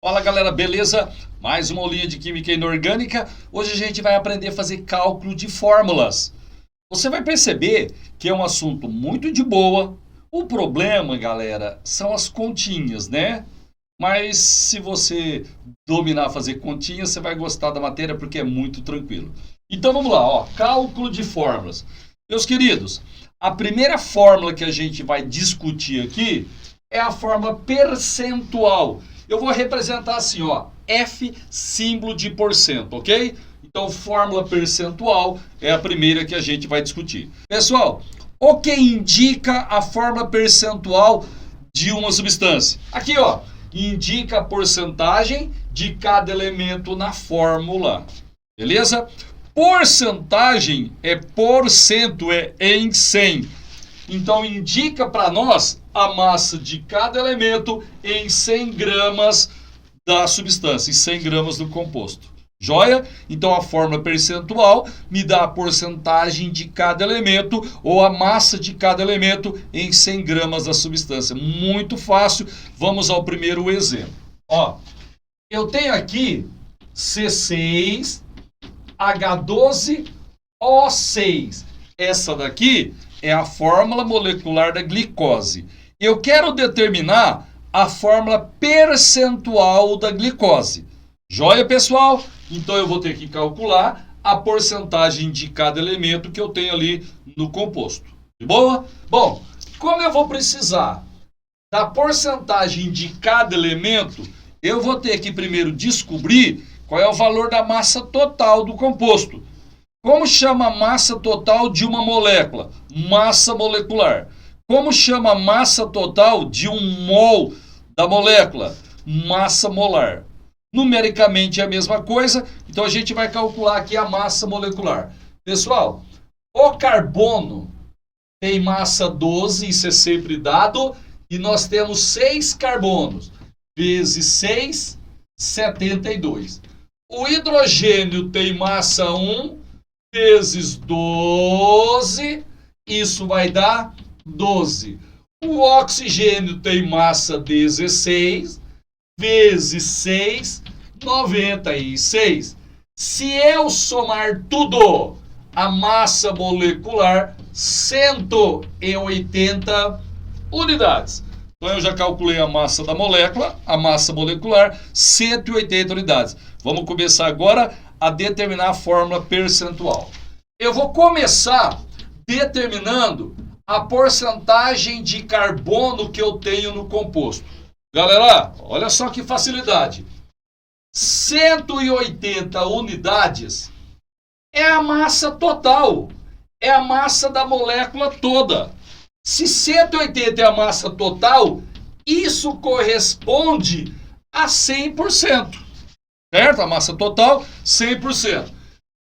Fala galera, beleza? Mais uma aulinha de Química Inorgânica. Hoje a gente vai aprender a fazer cálculo de fórmulas. Você vai perceber que é um assunto muito de boa. O problema, galera, são as continhas, né? Mas se você dominar a fazer continhas, você vai gostar da matéria porque é muito tranquilo. Então vamos lá, ó, cálculo de fórmulas. Meus queridos, a primeira fórmula que a gente vai discutir aqui é a fórmula percentual. Eu vou representar assim, ó, F símbolo de porcento, ok? Então, fórmula percentual é a primeira que a gente vai discutir. Pessoal, o que indica a fórmula percentual de uma substância? Aqui, ó, indica a porcentagem de cada elemento na fórmula, beleza? Porcentagem é porcento, é em 100. Então, indica para nós a massa de cada elemento em 100 gramas da substância, em 100 gramas do composto. Joia? Então, a fórmula percentual me dá a porcentagem de cada elemento ou a massa de cada elemento em 100 gramas da substância. Muito fácil. Vamos ao primeiro exemplo. Ó, eu tenho aqui C6, H12O6. Essa daqui é a fórmula molecular da glicose. Eu quero determinar a fórmula percentual da glicose. Joia, pessoal? Então eu vou ter que calcular a porcentagem de cada elemento que eu tenho ali no composto. De boa? Bom, como eu vou precisar da porcentagem de cada elemento, eu vou ter que primeiro descobrir qual é o valor da massa total do composto. Como chama a massa total de uma molécula? Massa molecular. Como chama a massa total de um mol da molécula? Massa molar. Numericamente é a mesma coisa, então a gente vai calcular aqui a massa molecular. Pessoal, o carbono tem massa 12, isso é sempre dado, e nós temos 6 carbonos, vezes 6, 72. O hidrogênio tem massa 1, vezes 12, isso vai dar 12. O oxigênio tem massa 16, vezes 6, 96. Se eu somar tudo, a massa molecular, 180 unidades. Então eu já calculei a massa da molécula, a massa molecular, 180 unidades. Vamos começar agora a determinar a fórmula percentual. Eu vou começar determinando a porcentagem de carbono que eu tenho no composto. Galera, olha só que facilidade. 180 unidades é a massa total, é a massa da molécula toda. Se 180 é a massa total, isso corresponde a 100%. Certo? A massa total, 100%.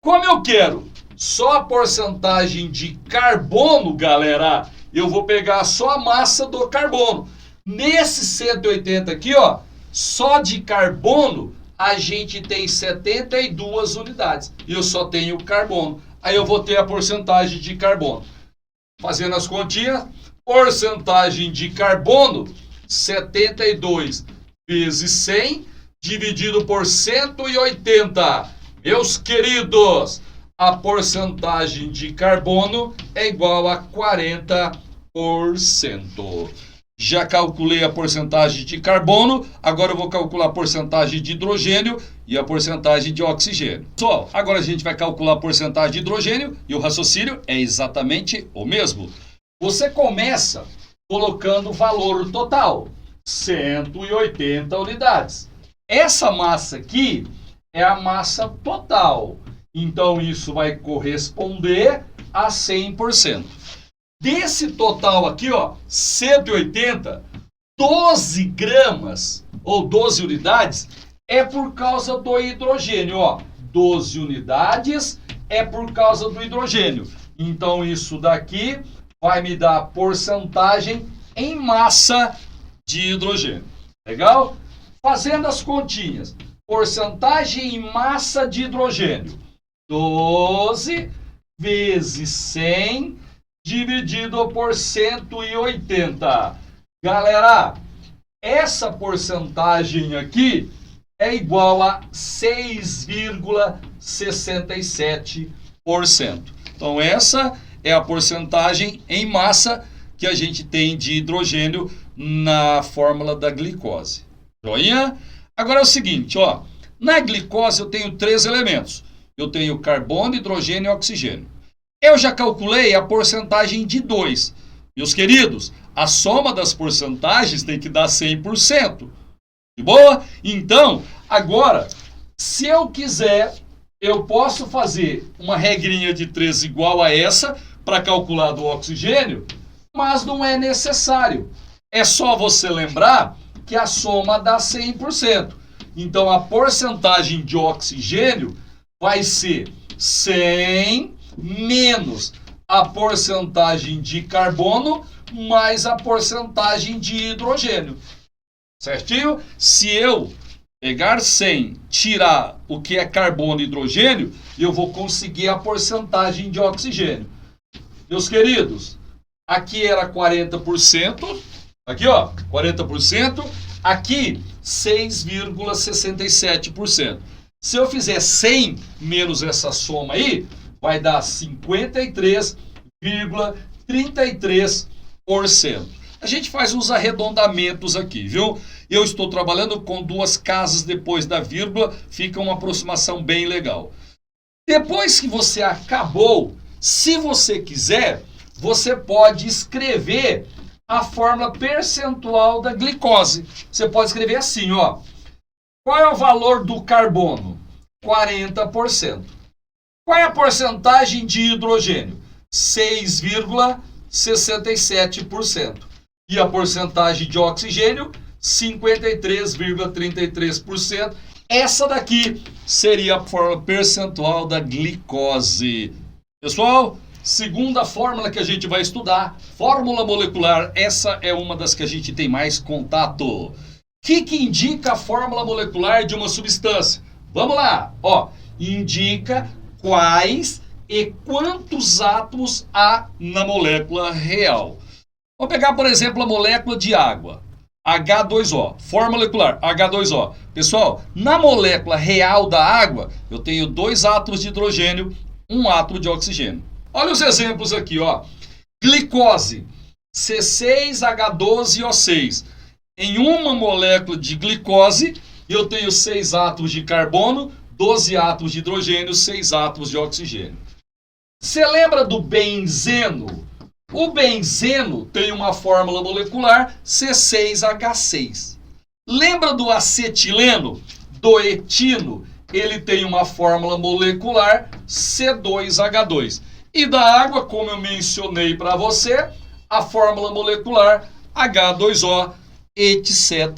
Como eu quero só a porcentagem de carbono, galera, eu vou pegar só a massa do carbono. Nesse 180 aqui, ó, só de carbono, a gente tem 72 unidades. E eu só tenho carbono. Aí eu vou ter a porcentagem de carbono. Fazendo as continhas, porcentagem de carbono, 72 vezes 100, dividido por 180. Meus queridos, a porcentagem de carbono é igual a 40%. Já calculei a porcentagem de carbono, agora eu vou calcular a porcentagem de hidrogênio e a porcentagem de oxigênio. Pessoal, agora a gente vai calcular a porcentagem de hidrogênio e o raciocínio é exatamente o mesmo. Você começa colocando o valor total, 180 unidades. Essa massa aqui é a massa total, então isso vai corresponder a 100%. Desse total aqui, ó, 180, 12 gramas ou 12 unidades é por causa do hidrogênio, ó. 12 unidades é por causa do hidrogênio. Então isso daqui vai me dar a porcentagem em massa de hidrogênio. Legal? Fazendo as continhas. Porcentagem em massa de hidrogênio. 12 vezes 100 dividido por 180. Galera, essa porcentagem aqui é igual a 6,67%. Então essa é a porcentagem em massa que a gente tem de hidrogênio na fórmula da glicose. Joinha? Agora é o seguinte, ó, na glicose eu tenho 3 elementos. Eu tenho carbono, hidrogênio e oxigênio. Eu já calculei a porcentagem de 2. Meus queridos, a soma das porcentagens tem que dar 100%. De boa? Então, agora, se eu quiser, eu posso fazer uma regrinha de 3 igual a essa para calcular do oxigênio, mas não é necessário. É só você lembrar que a soma dá 100%. Então, a porcentagem de oxigênio vai ser 100 menos a porcentagem de carbono mais a porcentagem de hidrogênio. Certinho? Se eu pegar 100, tirar o que é carbono e hidrogênio, eu vou conseguir a porcentagem de oxigênio. Meus queridos, aqui era 40%, aqui ó, 40%, aqui 6,67%. Se eu fizer 100 menos essa soma aí, vai dar 53,33%. A gente faz uns arredondamentos aqui, viu? Eu estou trabalhando com 2 casas depois da vírgula, fica uma aproximação bem legal. Depois que você acabou, se você quiser, você pode escrever a fórmula percentual da glicose. Você pode escrever assim, ó. Qual é o valor do carbono? 40%. Qual é a porcentagem de hidrogênio? 6,67%. E a porcentagem de oxigênio, 53,33%. Essa daqui seria a fórmula percentual da glicose. Pessoal, segunda fórmula que a gente vai estudar, fórmula molecular. Essa é uma das que a gente tem mais contato. O que indica a fórmula molecular de uma substância? Vamos lá. Ó, indica quais e quantos átomos há na molécula real. Vamos pegar, por exemplo, a molécula de água, H2O, fórmula molecular, H2O. Pessoal, na molécula real da água, eu tenho 2 átomos de hidrogênio, 1 átomo de oxigênio. Olha os exemplos aqui, ó. Glicose, C6H12O6. Em uma molécula de glicose, eu tenho 6 átomos de carbono, 12 átomos de hidrogênio, 6 átomos de oxigênio. Você lembra do benzeno? O benzeno tem uma fórmula molecular C6H6. Lembra do acetileno? Do etino? Ele tem uma fórmula molecular C2H2. E da água, como eu mencionei para você, a fórmula molecular H2O, etc.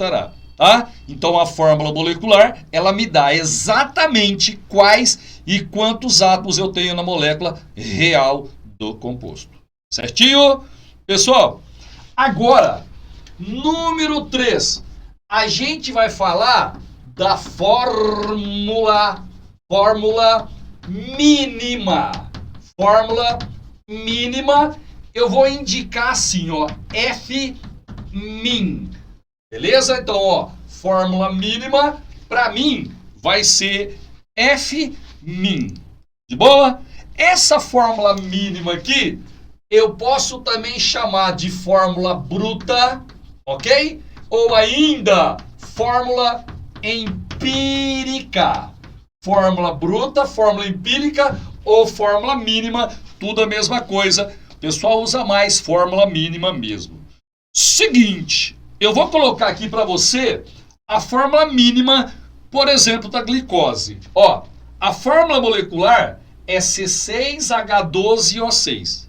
Tá? Então a fórmula molecular, ela me dá exatamente quais e quantos átomos eu tenho na molécula real do composto. Certinho? Pessoal, agora, número 3, a gente vai falar da fórmula mínima. Fórmula mínima, eu vou indicar assim, ó, F-min. Beleza? Então, ó, fórmula mínima, para mim, vai ser F-min. De boa? Essa fórmula mínima aqui, eu posso também chamar de fórmula bruta, ok? Ou ainda, fórmula empírica. Fórmula bruta, fórmula empírica ou fórmula mínima, tudo a mesma coisa. O pessoal usa mais fórmula mínima mesmo. Seguinte, eu vou colocar aqui para você a fórmula mínima, por exemplo, da glicose. Ó, a fórmula molecular é C6H12O6.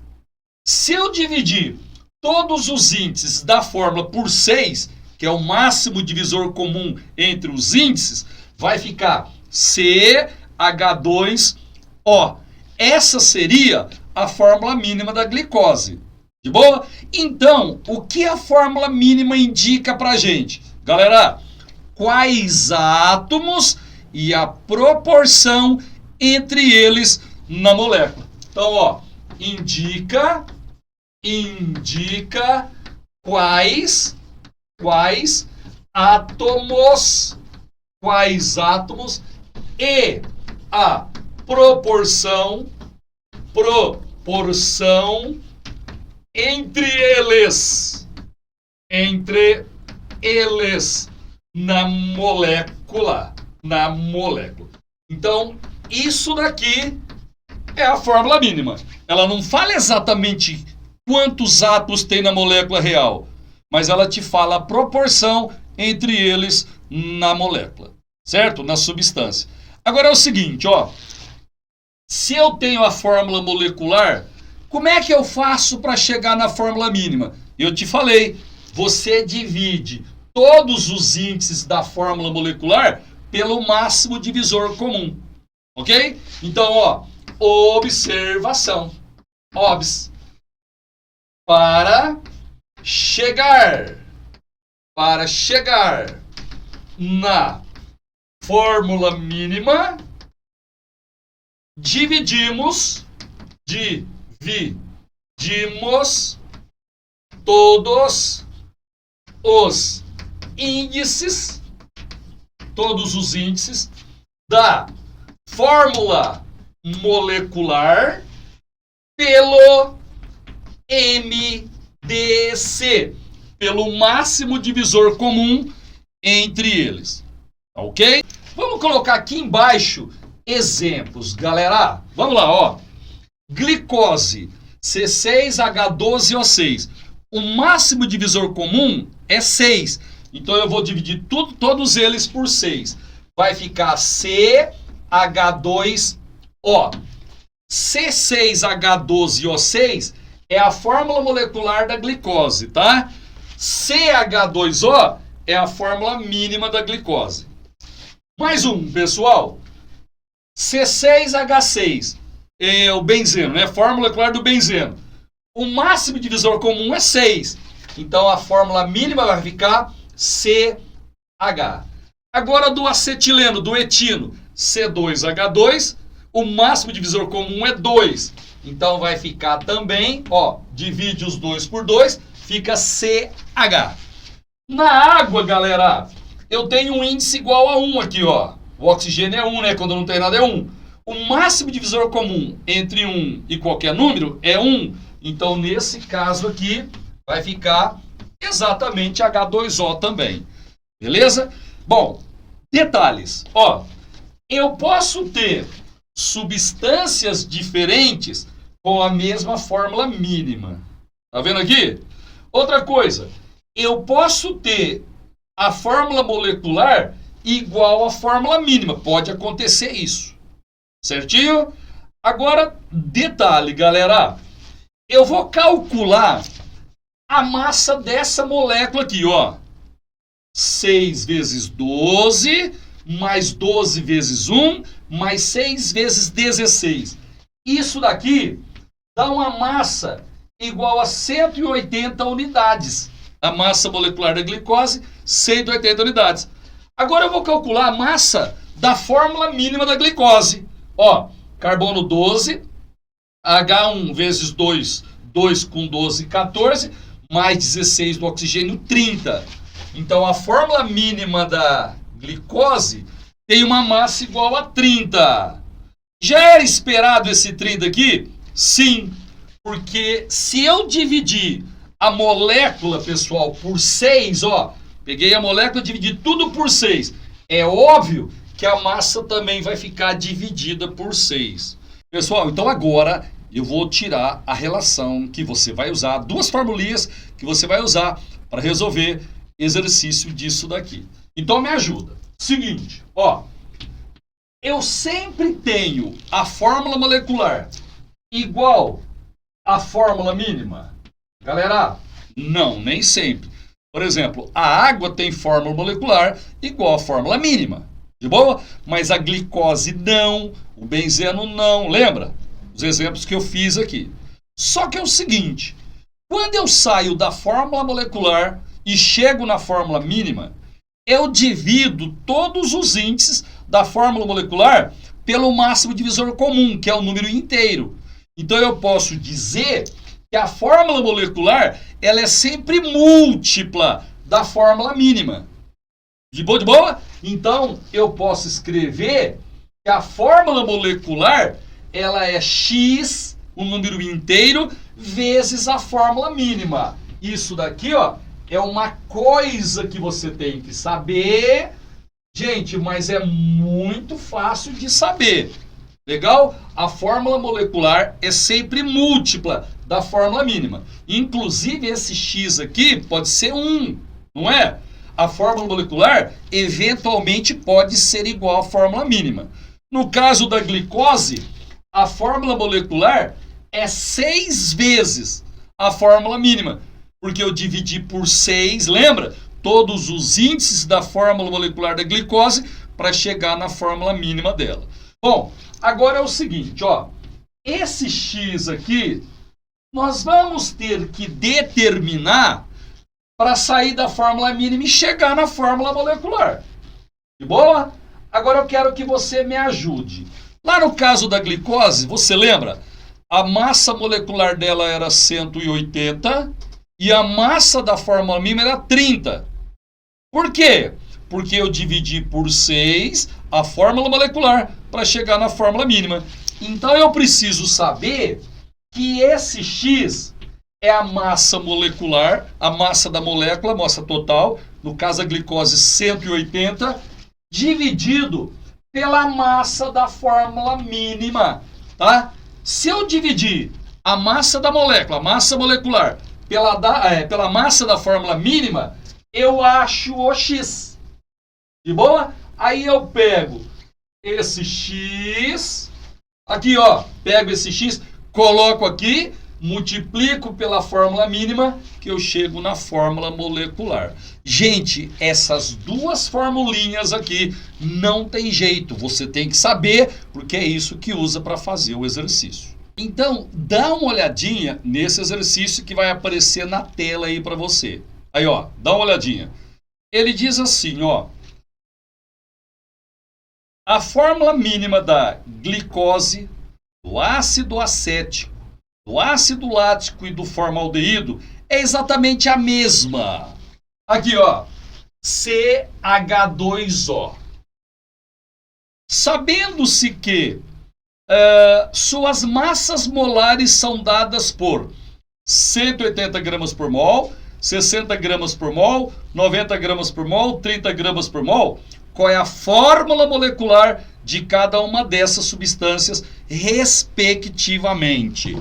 Se eu dividir todos os índices da fórmula por 6, que é o máximo divisor comum entre os índices, vai ficar CH2O. Essa seria a fórmula mínima da glicose. De boa? Então, o que a fórmula mínima indica pra gente? Galera, quais átomos e a proporção entre eles na molécula. Então, ó, indica quais átomos quais átomos e a proporção entre eles na molécula. Então, isso daqui é a fórmula mínima. Ela não fala exatamente quantos átomos tem na molécula real, mas ela te fala a proporção entre eles na molécula, certo? Na substância. Agora é o seguinte, ó. Se eu tenho a fórmula molecular, como é que eu faço para chegar na fórmula mínima? Eu te falei, você divide todos os índices da fórmula molecular pelo máximo divisor comum, ok? Então, ó, observação. Obs. Para chegar na fórmula mínima, dividimos todos os índices da fórmula molecular pelo MDC, pelo máximo divisor comum entre eles. Ok? Vamos colocar aqui embaixo exemplos, galera. Vamos lá, ó. Glicose, C6H12O6. O máximo divisor comum é 6. Então eu vou dividir todos eles por 6. Vai ficar CH2O. C6H12O6 é a fórmula molecular da glicose, tá? CH2O é a fórmula mínima da glicose. Mais um, pessoal. C6H6 é o benzeno, né? Fórmula molecular do benzeno. O máximo divisor comum é 6. Então a fórmula mínima vai ficar CH. Agora do acetileno, do etino, C2H2, o máximo divisor comum é 2. Então vai ficar também, ó, divide os 2 por 2, fica CH. Na água, galera, eu tenho um índice igual a 1 aqui, ó. O oxigênio é 1, né? Quando não tem nada é 1. O máximo divisor comum entre 1 e qualquer número é 1. Então, nesse caso aqui, vai ficar exatamente H2O também. Beleza? Bom, detalhes. Ó, eu posso ter substâncias diferentes com a mesma fórmula mínima. Tá vendo aqui? Outra coisa, eu posso ter a fórmula molecular igual à fórmula mínima. Pode acontecer isso. Certinho? Agora, detalhe, galera. Eu vou calcular a massa dessa molécula aqui, ó. 6 vezes 12, mais 12 vezes 1, mais 6 vezes 16. Isso daqui dá uma massa igual a 180 unidades. A massa molecular da glicose, 180 unidades. Agora eu vou calcular a massa da fórmula mínima da glicose. Ó, carbono 12, H1 vezes 2, 2 com 12, 14, mais 16 do oxigênio, 30. Então a fórmula mínima da glicose tem uma massa igual a 30. Já era esperado esse 30 aqui? Sim, porque se eu dividir a molécula, pessoal, por 6, ó, peguei a molécula e dividi tudo por 6. É óbvio que a massa também vai ficar dividida por 6. Pessoal, então agora eu vou tirar a relação que você vai usar, duas formulinhas que você vai usar para resolver exercício disso daqui. Então me ajuda. Seguinte, ó, eu sempre tenho a fórmula molecular igual à fórmula mínima. Galera, não, nem sempre. Por exemplo, a água tem fórmula molecular igual à fórmula mínima. De boa? Mas a glicose não, o benzeno não. Lembra? Os exemplos que eu fiz aqui. Só que é o seguinte, quando eu saio da fórmula molecular e chego na fórmula mínima, eu divido todos os índices da fórmula molecular pelo máximo divisor comum, que é o número inteiro. Então eu posso dizer que a fórmula molecular ela é sempre múltipla da fórmula mínima. De boa, de boa? Então, eu posso escrever que a fórmula molecular, ela é X, um número inteiro, vezes a fórmula mínima. Isso daqui, ó, é uma coisa que você tem que saber, gente, mas é muito fácil de saber. Legal? A fórmula molecular é sempre múltipla da fórmula mínima. Inclusive, esse X aqui pode ser 1, não é? A fórmula molecular, eventualmente, pode ser igual à fórmula mínima. No caso da glicose, a fórmula molecular é 6 vezes a fórmula mínima. Porque eu dividi por 6, lembra? Todos os índices da fórmula molecular da glicose para chegar na fórmula mínima dela. Bom, agora é o seguinte, ó. Esse X aqui, nós vamos ter que determinar para sair da fórmula mínima e chegar na fórmula molecular. De boa? Agora eu quero que você me ajude. Lá no caso da glicose, você lembra? A massa molecular dela era 180 e a massa da fórmula mínima era 30. Por quê? Porque eu dividi por 6 a fórmula molecular para chegar na fórmula mínima. Então eu preciso saber que esse X é a massa molecular, a massa da molécula, a massa total, no caso a glicose 180, dividido pela massa da fórmula mínima, tá? Se eu dividir a massa da molécula, a massa molecular, pela massa da fórmula mínima, eu acho o X. De boa? Aí eu pego esse X, aqui ó, pego esse X, coloco aqui, multiplico pela fórmula mínima, que eu chego na fórmula molecular. Gente, essas duas formulinhas aqui não tem jeito, você tem que saber, porque é isso que usa para fazer o exercício. Então, dá uma olhadinha nesse exercício que vai aparecer na tela aí para você. Aí, ó, dá uma olhadinha. Ele diz assim, ó. A fórmula mínima da glicose, do ácido acético, do ácido lático e do formaldeído é exatamente a mesma. Aqui, ó, CH2O. Sabendo-se que suas massas molares são dadas por 180 gramas por mol, 60 gramas por mol, 90 gramas por mol, 30 gramas por mol, qual é a fórmula molecular de cada uma dessas substâncias, respectivamente.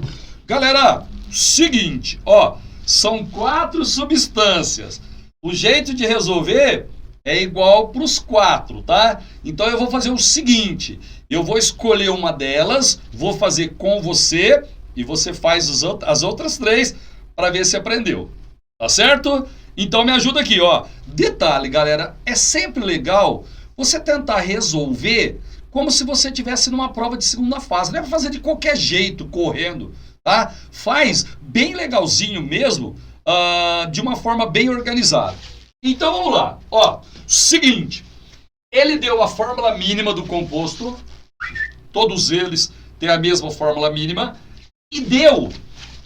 Galera, seguinte, ó, são 4 substâncias. O jeito de resolver é igual para os 4, tá? Então eu vou fazer o seguinte, eu vou escolher uma delas, vou fazer com você e você faz as outras 3 para ver se aprendeu. Tá certo? Então me ajuda aqui, ó. Detalhe, galera, é sempre legal você tentar resolver como se você estivesse numa prova de segunda fase. Não é para fazer de qualquer jeito, correndo, tá? Faz bem legalzinho mesmo, de uma forma bem organizada. Então vamos lá, ó. Seguinte, ele deu a fórmula mínima do composto, todos eles têm a mesma fórmula mínima, e deu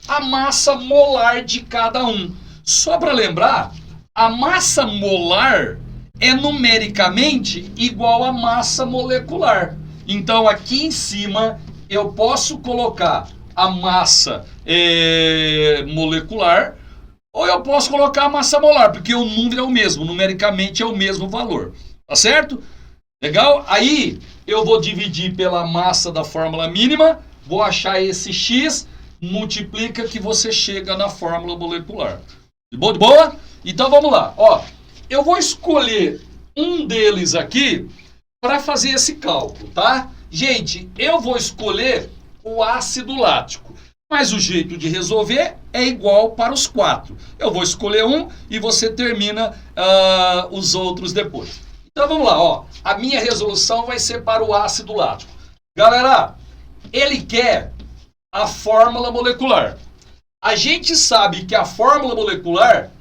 a massa molar de cada um. Só para lembrar, a massa molar é numericamente igual à massa molecular. Então, aqui em cima, eu posso colocar a massa molecular ou eu posso colocar a massa molar, porque o número é o mesmo, numericamente é o mesmo valor. Tá certo? Legal? Aí, eu vou dividir pela massa da fórmula mínima, vou achar esse X, multiplica que você chega na fórmula molecular. De boa? De boa? Então vamos lá. Ó, eu vou escolher um deles aqui para fazer esse cálculo, tá? Gente, eu vou escolher o ácido lático, mas o jeito de resolver é igual para os 4. Eu vou escolher um e você termina os outros depois. Então vamos lá, ó. A minha resolução vai ser para o ácido lático. Galera, ele quer a fórmula molecular. A gente sabe que a fórmula molecular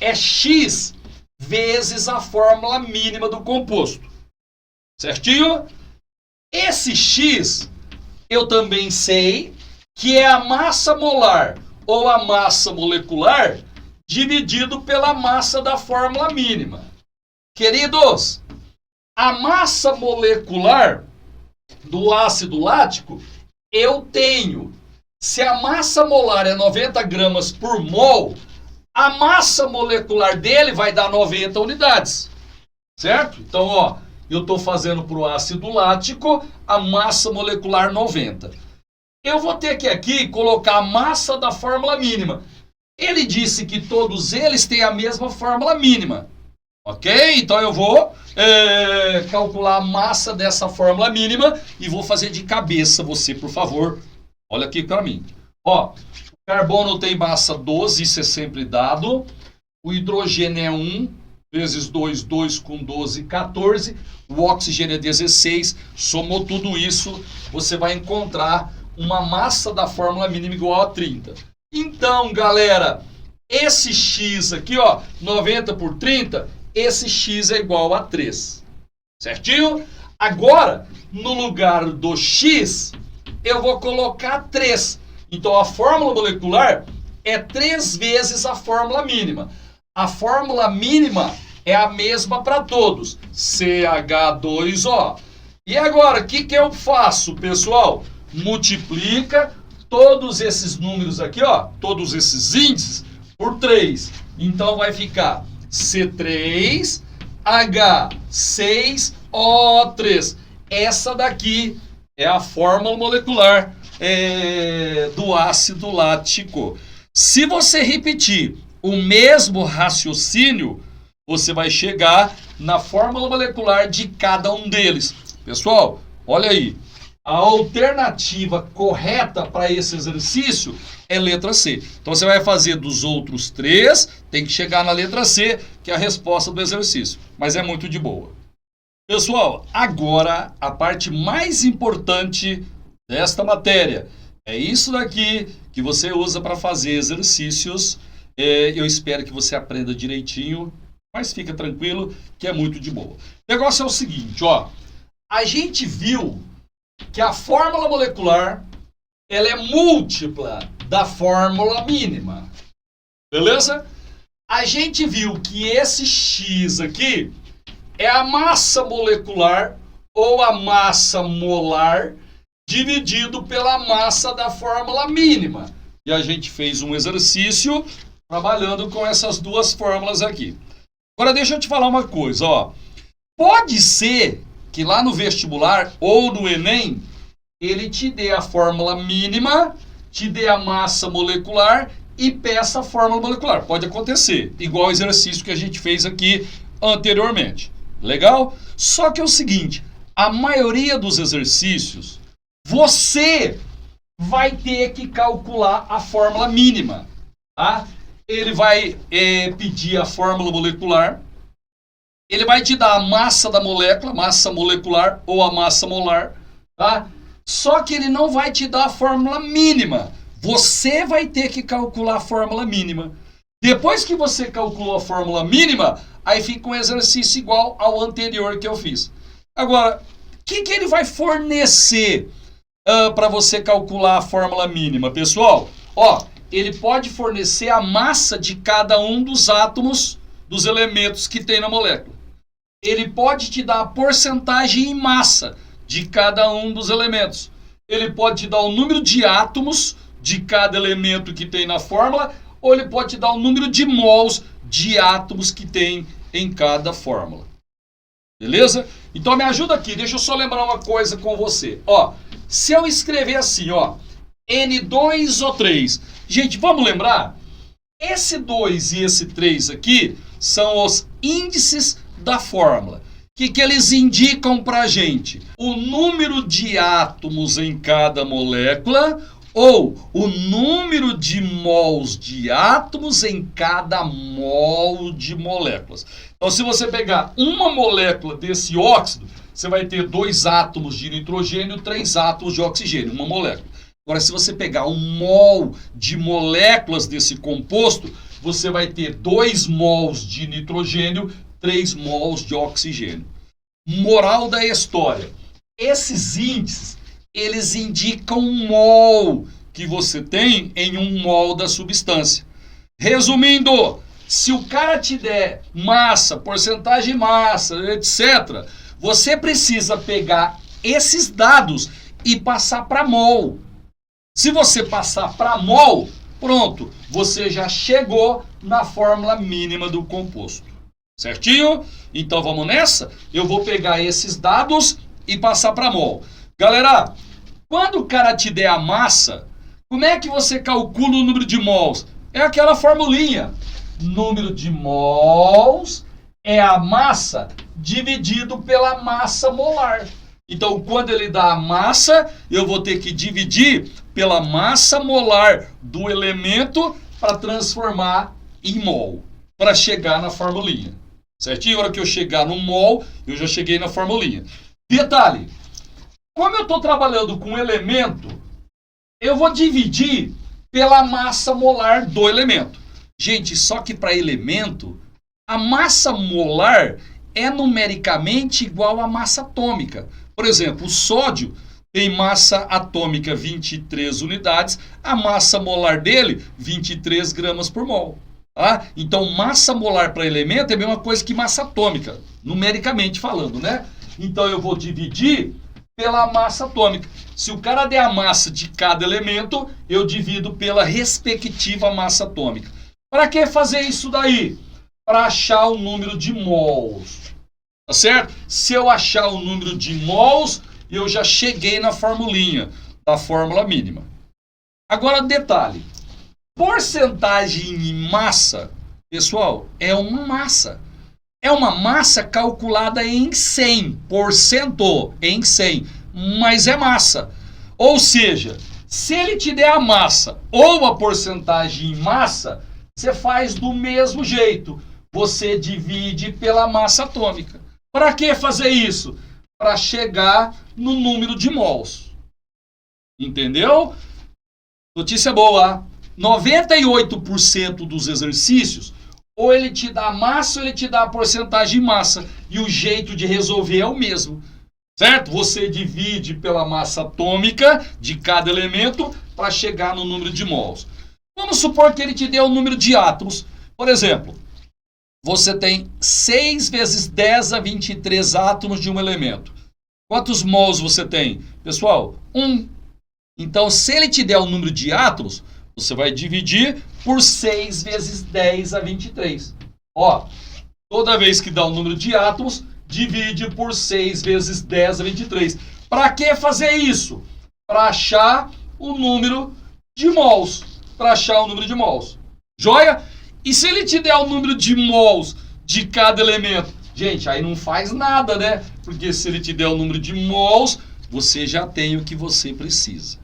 é X vezes a fórmula mínima do composto. Certinho? Esse X, eu também sei que é a massa molar ou a massa molecular dividido pela massa da fórmula mínima. Queridos, A massa molecular do ácido lático, eu tenho. Se a massa molar é 90 gramas por mol, a massa molecular dele vai dar 90 unidades. Certo? Então, ó, eu estou fazendo para o ácido lático a massa molecular 90. Eu vou ter que aqui colocar a massa da fórmula mínima. Ele disse que todos eles têm a mesma fórmula mínima. Ok? Então eu vou calcular a massa dessa fórmula mínima e vou fazer de cabeça. Você, por favor, olha aqui para mim. Ó, o carbono tem massa 12, isso é sempre dado. O hidrogênio é 1 vezes 2, 2 com 12, 14. O oxigênio é 16. Somou tudo isso, você vai encontrar uma massa da fórmula mínima igual a 30. Então, galera, esse X aqui, ó, 90 por 30, esse X é igual a 3. Certinho? Agora, no lugar do X, eu vou colocar 3. Então, a fórmula molecular é 3 vezes a fórmula mínima. A fórmula mínima é a mesma para todos. CH2O. E agora, o que eu faço, pessoal? Multiplica todos esses números aqui, ó, todos esses índices, por 3. Então, vai ficar C3H6O3. Essa daqui é a fórmula molecular do ácido lático. Se você repetir o mesmo raciocínio, você vai chegar na fórmula molecular de cada um deles. Pessoal, olha aí. A alternativa correta para esse exercício é letra C. Então você vai fazer dos outros 3, tem que chegar na letra C, que é a resposta do exercício. Mas é muito de boa. Pessoal, agora a parte mais importante desta matéria. É isso daqui que você usa para fazer exercícios. Eu espero que você aprenda direitinho, mas fica tranquilo que é muito de boa. O negócio é o seguinte, ó. A gente viu que a fórmula molecular ela é múltipla da fórmula mínima. Beleza? A gente viu que esse X aqui é a massa molecular ou a massa molar dividido pela massa da fórmula mínima. E a gente fez um exercício trabalhando com essas duas fórmulas aqui. Agora deixa eu te falar uma coisa, ó. Pode ser que lá no vestibular ou no Enem, ele te dê a fórmula mínima, te dê a massa molecular e peça a fórmula molecular. Pode acontecer, igual o exercício que a gente fez aqui anteriormente. Legal? Só que é o seguinte, a maioria dos exercícios, você vai ter que calcular a fórmula mínima, tá? Ele vai pedir a fórmula molecular, ele vai te dar a massa da molécula, massa molecular ou a massa molar, tá? Só que ele não vai te dar a fórmula mínima. Você vai ter que calcular a fórmula mínima. Depois que você calculou a fórmula mínima, aí fica um exercício igual ao anterior que eu fiz. Agora, o que ele vai fornecer para você calcular a fórmula mínima, pessoal? Ó, ele pode fornecer a massa de cada um dos átomos, dos elementos que tem na molécula. Ele pode te dar a porcentagem em massa de cada um dos elementos. Ele pode te dar o número de átomos de cada elemento que tem na fórmula, ou ele pode te dar o número de mols de átomos que tem em cada fórmula. Beleza? Então me ajuda aqui, deixa eu só lembrar uma coisa com você. Ó, se eu escrever assim, ó, N2O3. Gente, vamos lembrar? Esse 2 e esse 3 aqui são os índices da fórmula. O que eles indicam para a gente? O número de átomos em cada molécula ou o número de mols de átomos em cada mol de moléculas. Então, se você pegar uma molécula desse óxido, você vai ter 2 átomos de nitrogênio e 3 átomos de oxigênio, uma molécula. Agora, se você pegar um mol de moléculas desse composto, você vai ter 2 mols de nitrogênio, 3 mols de oxigênio. Moral da história. Esses índices, eles indicam um mol que você tem em um mol da substância. Resumindo, se o cara te der massa, porcentagem de massa, etc., você precisa pegar esses dados e passar para mol. Se você passar para mol, pronto, você já chegou na fórmula mínima do composto. Certinho? Então vamos nessa? Eu vou pegar esses dados e passar para mol. Galera, quando o cara te der a massa, como é que você calcula o número de mols? É aquela formulinha. Número de mols é a massa dividido pela massa molar. Então, quando ele dá a massa, eu vou ter que dividir pela massa molar do elemento para transformar em mol, para chegar na formulinha. Certinho? Na hora que eu chegar no mol, eu já cheguei na formulinha. Detalhe, como eu estou trabalhando com elemento, eu vou dividir pela massa molar do elemento. Gente, só que para elemento, a massa molar é numericamente igual à massa atômica. Por exemplo, o sódio tem massa atômica 23 unidades, a massa molar dele 23 gramas por mol. Tá? Então, massa molar para elemento é a mesma coisa que massa atômica, numericamente falando, né? Então, eu vou dividir pela massa atômica. Se o cara der a massa de cada elemento, eu divido pela respectiva massa atômica. Para que fazer isso daí? Para achar o número de mols. Tá certo? Se eu achar o número de mols, eu já cheguei na formulinha da fórmula mínima. Agora, detalhe. Porcentagem em massa, pessoal, é uma massa. É uma massa calculada em 100%, em 100, mas é massa. Ou seja, se ele te der a massa ou a porcentagem em massa, você faz do mesmo jeito. Você divide pela massa atômica. Para que fazer isso? Para chegar no número de mols. Entendeu? Notícia boa. 98% dos exercícios, ou ele te dá massa ou ele te dá a porcentagem em massa. E o jeito de resolver é o mesmo. Certo? Você divide pela massa atômica de cada elemento para chegar no número de mols. Vamos supor que ele te dê o número de átomos. Por exemplo, você tem 6 vezes 10 a 23 átomos de um elemento. Quantos mols você tem? Pessoal, 1. Então, se ele te der o número de átomos, você vai dividir por 6 vezes 10 a 23. Ó, toda vez que dá o número de átomos, divide por 6 vezes 10 a 23. Para que fazer isso? Para achar o número de mols. Para achar o número de mols. Joia? E se ele te der o número de mols de cada elemento? Gente, aí não faz nada, né? Porque se ele te der o número de mols, você já tem o que você precisa.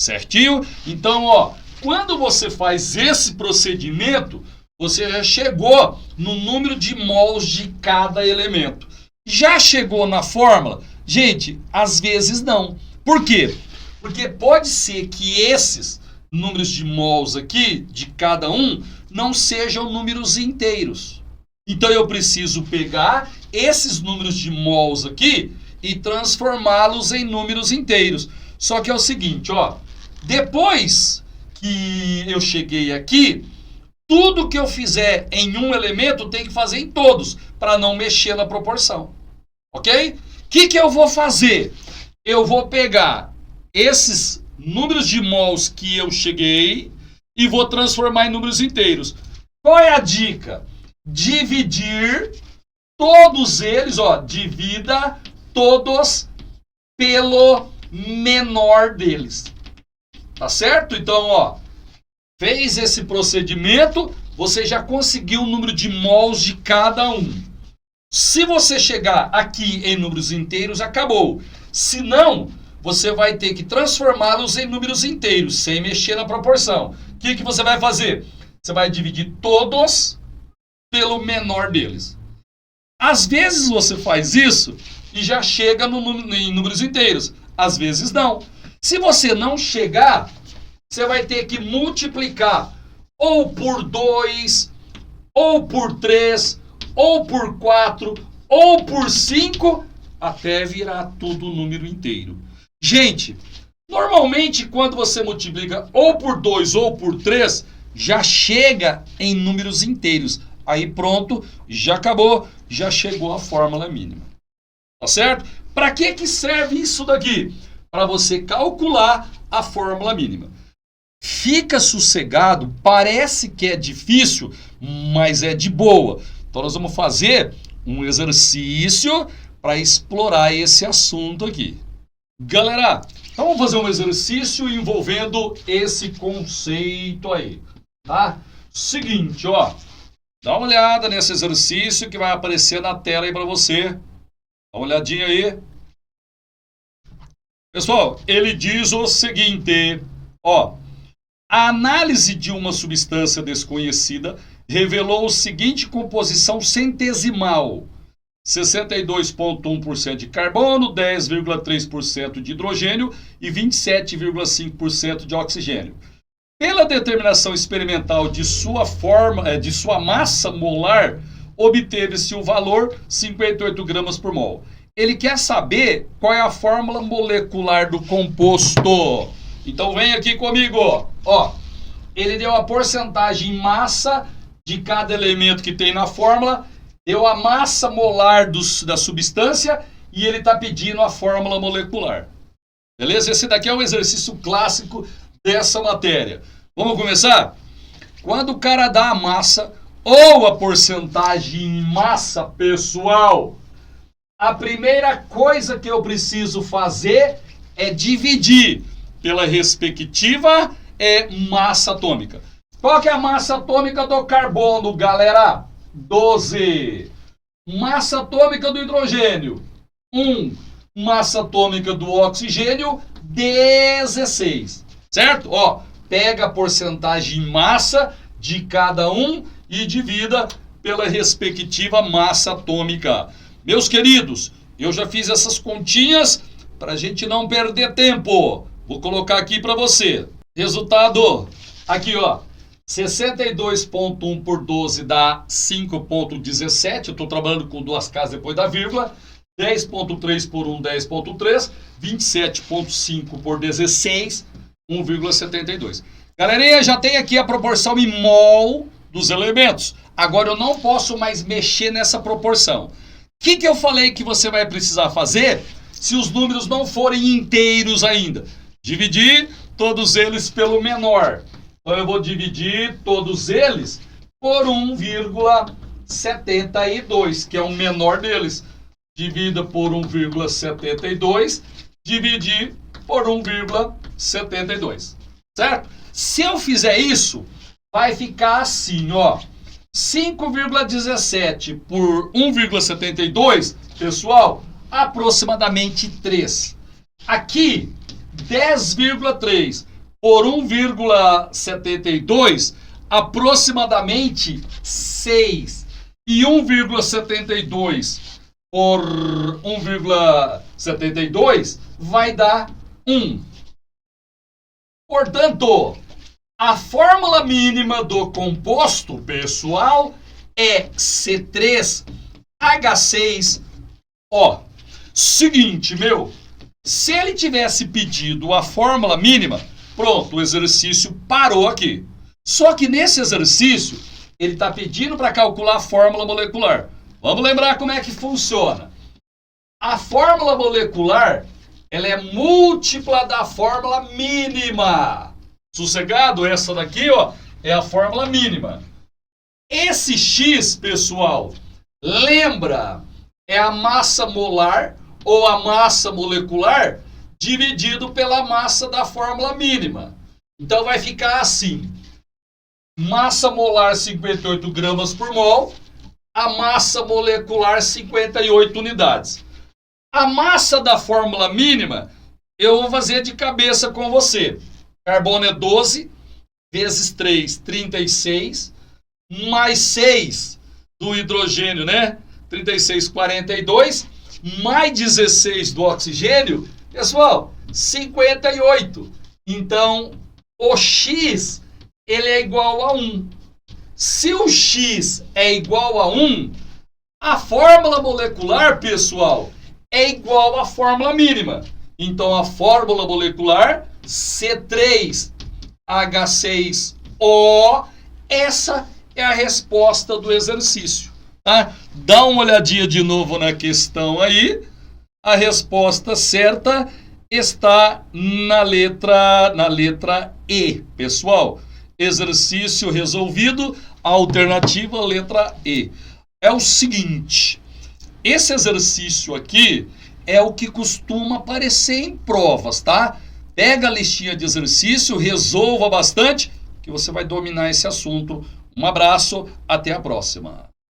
Certinho? Então, ó, quando você faz esse procedimento, você já chegou no número de mols de cada elemento. Já chegou na fórmula? Gente, às vezes não. Por quê? Porque pode ser que esses números de mols aqui, de cada um, não sejam números inteiros. Então eu preciso pegar esses números de mols aqui e transformá-los em números inteiros. Só que é o seguinte, ó, depois que eu cheguei aqui, tudo que eu fizer em um elemento tem que fazer em todos, para não mexer na proporção. Ok? O que eu vou fazer? Eu vou pegar esses números de mols que eu cheguei e vou transformar em números inteiros. Qual é a dica? Dividir todos eles, ó, divida todos pelo menor deles. Tá certo? Então, ó, fez esse procedimento, você já conseguiu o número de mols de cada um. Se você chegar aqui em números inteiros, acabou. Se não, você vai ter que transformá-los em números inteiros, sem mexer na proporção. O que você vai fazer? Você vai dividir todos pelo menor deles. Às vezes você faz isso e já chega em números inteiros. Às vezes não. Se você não chegar, você vai ter que multiplicar ou por 2, ou por 3, ou por 4, ou por 5, até virar tudo número inteiro. Gente, normalmente quando você multiplica ou por 2 ou por 3, já chega em números inteiros. Aí pronto, já acabou, já chegou a fórmula mínima. Tá certo? Para que serve isso daqui? Para você calcular a fórmula mínima. Fica sossegado, parece que é difícil, mas é de boa. Então nós vamos fazer um exercício para explorar esse assunto aqui. Galera, então vamos fazer um exercício envolvendo esse conceito aí, tá? Seguinte, ó, dá uma olhada nesse exercício que vai aparecer na tela aí para você. Dá uma olhadinha aí. Pessoal, ele diz o seguinte, ó, a análise de uma substância desconhecida revelou o seguinte composição centesimal: 62,1% de carbono, 10,3% de hidrogênio e 27,5% de oxigênio. Pela determinação experimental de sua massa molar, obteve-se o valor 58 gramas por mol. Ele quer saber qual é a fórmula molecular do composto. Então vem aqui comigo, ó. Ele deu a porcentagem em massa de cada elemento que tem na fórmula, deu a massa molar da substância e ele está pedindo a fórmula molecular. Beleza? Esse daqui é o exercício clássico dessa matéria. Vamos começar? Quando o cara dá a massa ou a porcentagem em massa, pessoal, a primeira coisa que eu preciso fazer é dividir pela respectiva massa atômica. Qual que é a massa atômica do carbono, galera? 12. Massa atômica do hidrogênio, 1. Massa atômica do oxigênio, 16. Certo? Ó, pega a porcentagem em massa de cada um e divida pela respectiva massa atômica. Meus queridos, eu já fiz essas continhas para a gente não perder tempo. Vou colocar aqui para você. Resultado, aqui ó, 62,1 por 12 dá 5,17. Eu estou trabalhando com duas casas depois da vírgula. 10,3 por 1, 10,3. 27,5 por 16, 1,72. Galerinha, já tem aqui a proporção em mol dos elementos. Agora eu não posso mais mexer nessa proporção. O que eu falei que você vai precisar fazer se os números não forem inteiros ainda? Dividir todos eles pelo menor. Então eu vou dividir todos eles por 1,72, que é o menor deles. Divida por 1,72, dividir por 1,72. Certo? Se eu fizer isso, vai ficar assim, ó. 5,17 por 1,72, pessoal, aproximadamente 3. Aqui, 10,3 por 1,72, aproximadamente 6. E 1,72 por 1,72 vai dar 1. Portanto, a fórmula mínima do composto, pessoal, é C3H6O. Seguinte, se ele tivesse pedido a fórmula mínima, pronto, o exercício parou aqui. Só que nesse exercício, ele está pedindo para calcular a fórmula molecular. Vamos lembrar como é que funciona. A fórmula molecular, ela é múltipla da fórmula mínima. Sossegado? Essa daqui, ó, é a fórmula mínima. Esse X, pessoal, lembra, é a massa molar ou a massa molecular dividido pela massa da fórmula mínima. Então vai ficar assim. Massa molar 58 gramas por mol, a massa molecular 58 unidades. A massa da fórmula mínima, eu vou fazer de cabeça com você. Carbono é 12, vezes 3, 36, mais 6 do hidrogênio, né? 36, 42, mais 16 do oxigênio, pessoal, 58. Então, o X, ele é igual a 1. Se o X é igual a 1, a fórmula molecular, pessoal, é igual à fórmula mínima. Então, a fórmula molecular C3H6O, essa é a resposta do exercício. Tá? Dá uma olhadinha de novo na questão aí, A resposta certa está na letra E, pessoal. Exercício resolvido, alternativa letra E. É o seguinte, esse exercício aqui é o que costuma aparecer em provas, tá? Pega a listinha de exercício, resolva bastante, que você vai dominar esse assunto. Um abraço, até a próxima.